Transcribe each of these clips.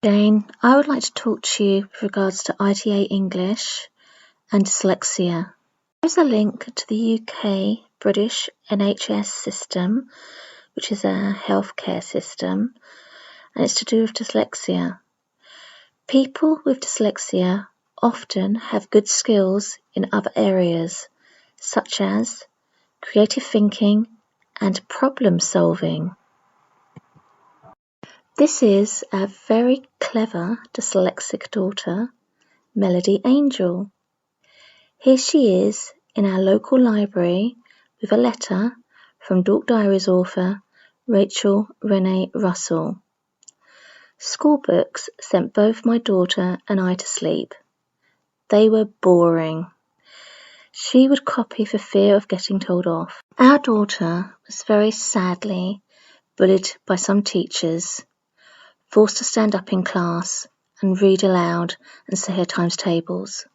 Jane, I would like to talk to you with regards to ITA English and dyslexia. There's a link to the UK British NHS system, which is a healthcare system, and it's to do with dyslexia. People with dyslexia often have good skills in other areas, such as creative thinking and problem solving. This is our very clever dyslexic daughter, Melody Angel. Here she is in our local library with a letter from Dork Diaries author Rachel Renee Russell. School books sent both my daughter and I to sleep. They were boring. She would copy for fear of getting told off. Our daughter was very sadly bullied by some teachers, forced to stand up in class and read aloud and say her times tables.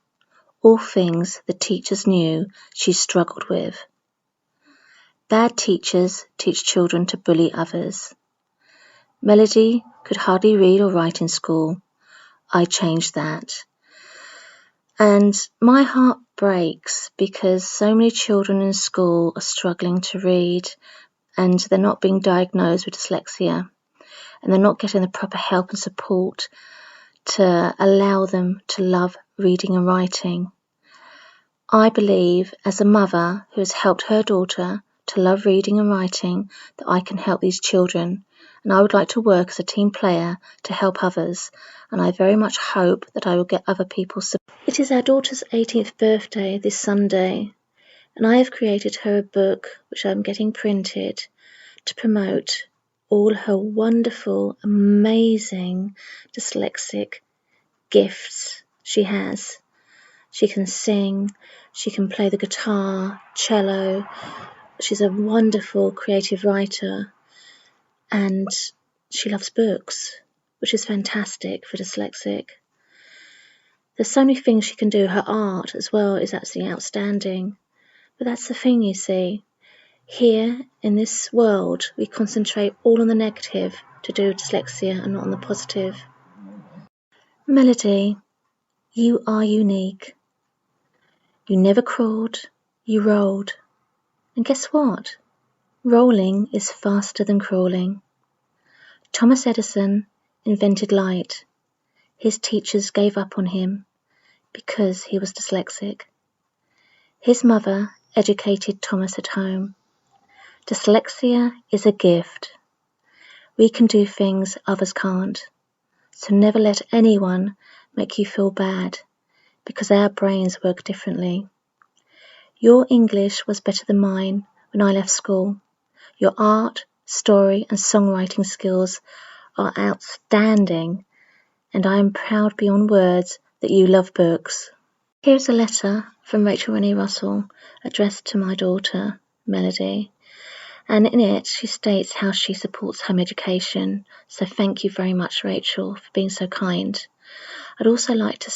All things the teachers knew she struggled with. Bad teachers teach children to bully others. Melody could hardly read or write in school. I changed that. And my heart breaks because so many children in school are struggling to read and they're not being diagnosed with dyslexia and they're not getting the proper help and support to allow them to love reading and writing. I believe, as a mother who has helped her daughter to love reading and writing, that I can help these children, and I would like to work as a team player to help others, and I very much hope that I will get other people's support. It is our daughter's 18th birthday this Sunday, and I have created her a book which I'm getting printed to promote all her wonderful, amazing dyslexic gifts she has. She can sing, she can play the guitar, cello, she's a wonderful creative writer, and she loves books, which is fantastic for dyslexic. There's so many things she can do. Her art as well is absolutely outstanding. But that's the thing, you see. Here in this world, we concentrate all on the negative to do with dyslexia and not on the positive. Melody, you are unique. You never crawled, you rolled. And guess what? Rolling is faster than crawling. Thomas Edison invented light. His teachers gave up on him because he was dyslexic. His mother educated Thomas at home. Dyslexia is a gift. We can do things others can't. So never let anyone make you feel bad because our brains work differently. Your English was better than mine when I left school. Your art, story and songwriting skills are outstanding, and I am proud beyond words that you love books. Here's a letter from Rachel Renee Russell addressed to my daughter, Melody, and in it she states how she supports home education, so thank you very much, Rachel, for being so kind. I'd also like to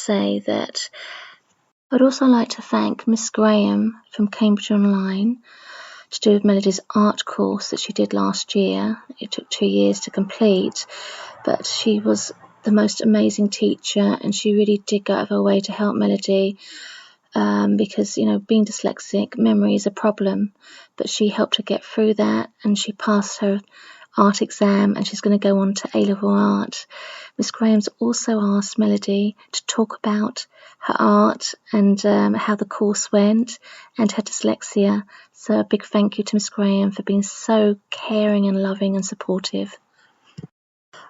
thank Miss Graham from Cambridge Online to do with Melody's art course that she did last year. It took 2 years to complete, but she was the most amazing teacher and she really did go out of her way to help Melody because, being dyslexic, memory is a problem, but she helped her get through that and she passed her art exam and she's going to go on to A-level art. Miss Graham's also asked Melody to talk about her art and how the course went and her dyslexia. So a big thank you to Miss Graham for being so caring and loving and supportive.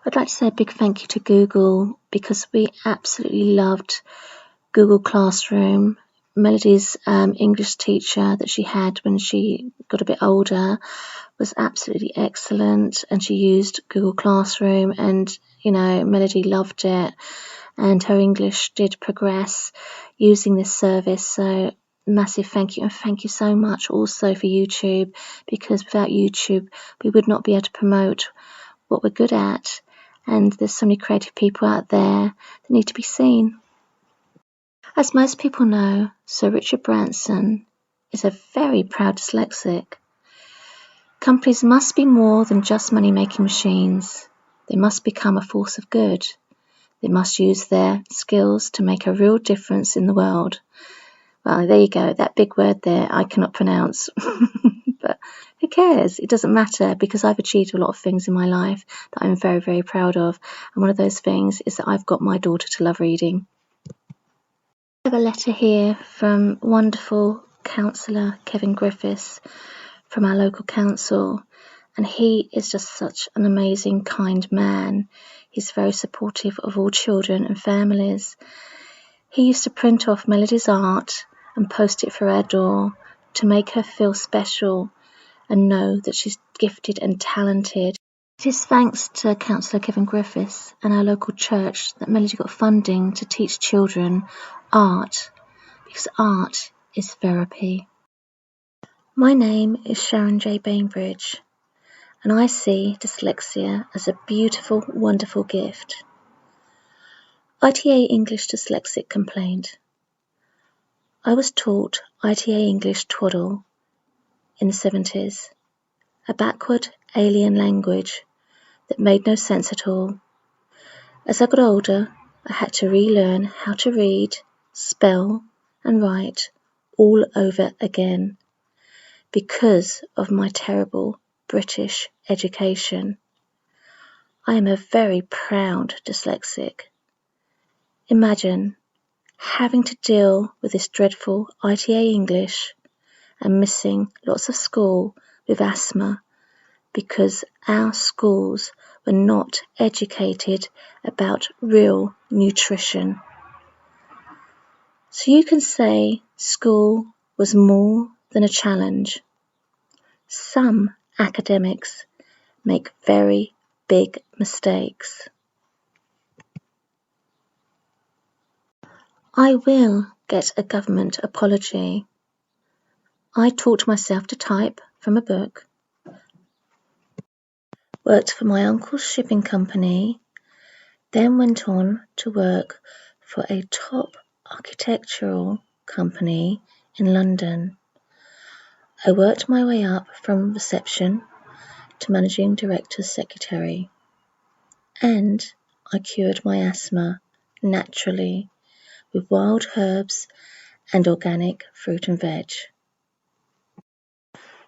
I'd like to say a big thank you to Google because we absolutely loved Google Classroom. Melody's English teacher that she had when she got a bit older was absolutely excellent, and she used Google Classroom, and Melody loved it, and her English did progress using this service. So massive thank you, and thank you so much also for YouTube, because without YouTube we would not be able to promote what we're good at, and there's so many creative people out there that need to be seen. As most people know, Sir Richard Branson is a very proud dyslexic. Companies must be more than just money-making machines. They must become a force of good. They must use their skills to make a real difference in the world. Well, there you go. That big word there I cannot pronounce. But who cares? It doesn't matter, because I've achieved a lot of things in my life that I'm very, very proud of. And one of those things is that I've got my daughter to love reading. I have a letter here from wonderful counsellor Kevin Griffiths from our local council. And he is just such an amazing, kind man. He's very supportive of all children and families. He used to print off Melody's art and post it for our door to make her feel special and know that she's gifted and talented. It is thanks to Councillor Kevin Griffiths and our local church that Melody got funding to teach children art, because art is therapy. My name is Sharon J. Bainbridge, and I see dyslexia as a beautiful, wonderful gift. ITA English Dyslexic complaint. I was taught ITA English twaddle in the 70s, a backward, alien language that made no sense at all. As I got older, I had to relearn how to read, spell, and write all over again because of my terrible British education. I am a very proud dyslexic. Imagine having to deal with this dreadful ITA English and missing lots of school with asthma because our schools were not educated about real nutrition. So you can say school was more than a challenge. Some academics make very big mistakes. I will get a government apology. I taught myself to type from a book, worked for my uncle's shipping company, then went on to work for a top architectural company in London. I worked my way up from reception to managing director's secretary, and I cured my asthma naturally with wild herbs and organic fruit and veg.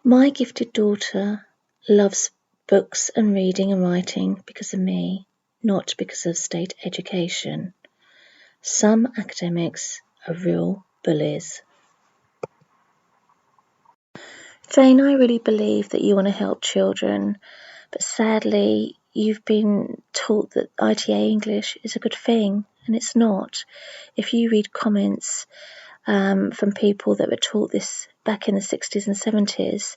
My gifted daughter loves books and reading and writing because of me, not because of state education. Some academics are real bullies. Jane, I really believe that you want to help children, but sadly you've been taught that ITA English is a good thing, and it's not. If you read comments from people that were taught this back in the 60s and 70s,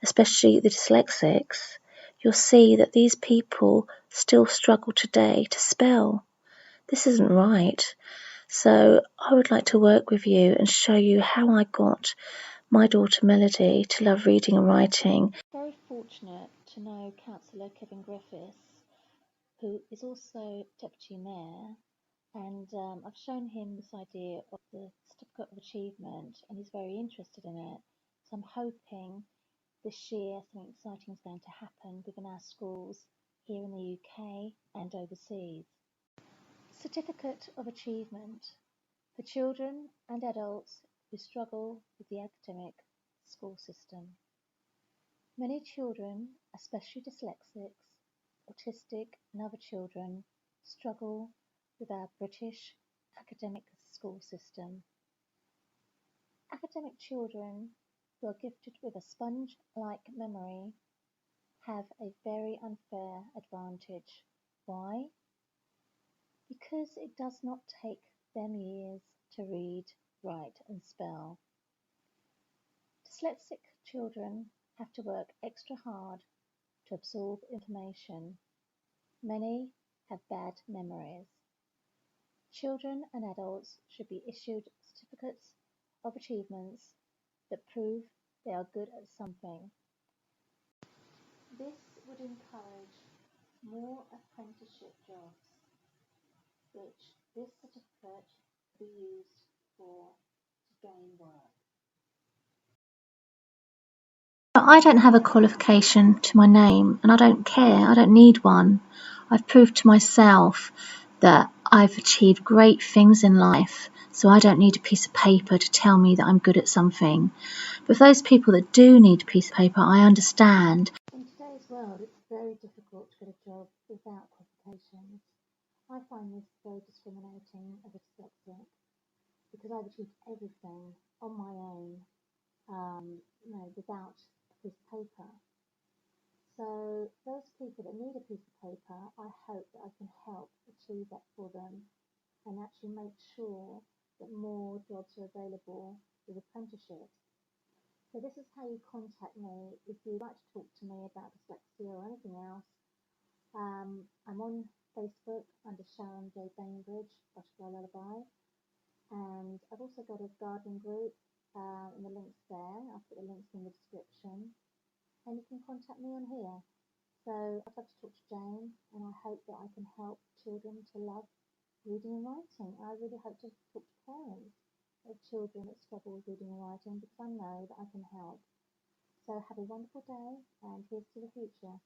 especially the dyslexics, you'll see that these people still struggle today to spell. This isn't right. So I would like to work with you and show you how I got my daughter Melody to love reading and writing. Very fortunate to know Councillor Kevin Griffiths, who is also Deputy Mayor, and I've shown him this idea of the Certificate of Achievement, and he's very interested in it. So I'm hoping this year something exciting is going to happen within our schools here in the UK and overseas. Certificate of Achievement for children and adults who struggle with the academic school system. Many children, especially dyslexics, autistic and other children, struggle with our British academic school system. Academic children who are gifted with a sponge-like memory have a very unfair advantage. Why? Because it does not take them years to read, write and spell. Dyslexic children have to work extra hard to absorb information. Many have bad memories. Children and adults should be issued certificates of achievements that prove they are good at something. This would encourage more apprenticeship jobs, which this certificate could be used for to gain work. I don't have a qualification to my name, and I don't care. I don't need one. I've proved to myself that I've achieved great things in life, so I don't need a piece of paper to tell me that I'm good at something. But for those people that do need a piece of paper, I understand. In today's world, it's very difficult to get a job without qualifications. I find this very discriminating as a dyslexic because I've achieved everything on my own, without a piece of paper. So those people that need a piece of paper, I hope that I can help achieve that for them and actually make sure that more jobs are available with apprenticeships. So this is how you contact me if you'd like to talk to me about dyslexia or anything else. I'm on Facebook under Sharon J. Bainbridge, Butterfly Lullaby, and I've also got a gardening group, and the links there. I'll put the links in the description, and you can contact me on here. So I'd love to talk to Jane, and I hope that I can help children to love reading and writing. I really hope to talk to parents of children that struggle with reading and writing because I know that I can help. So have a wonderful day, and here's to the future.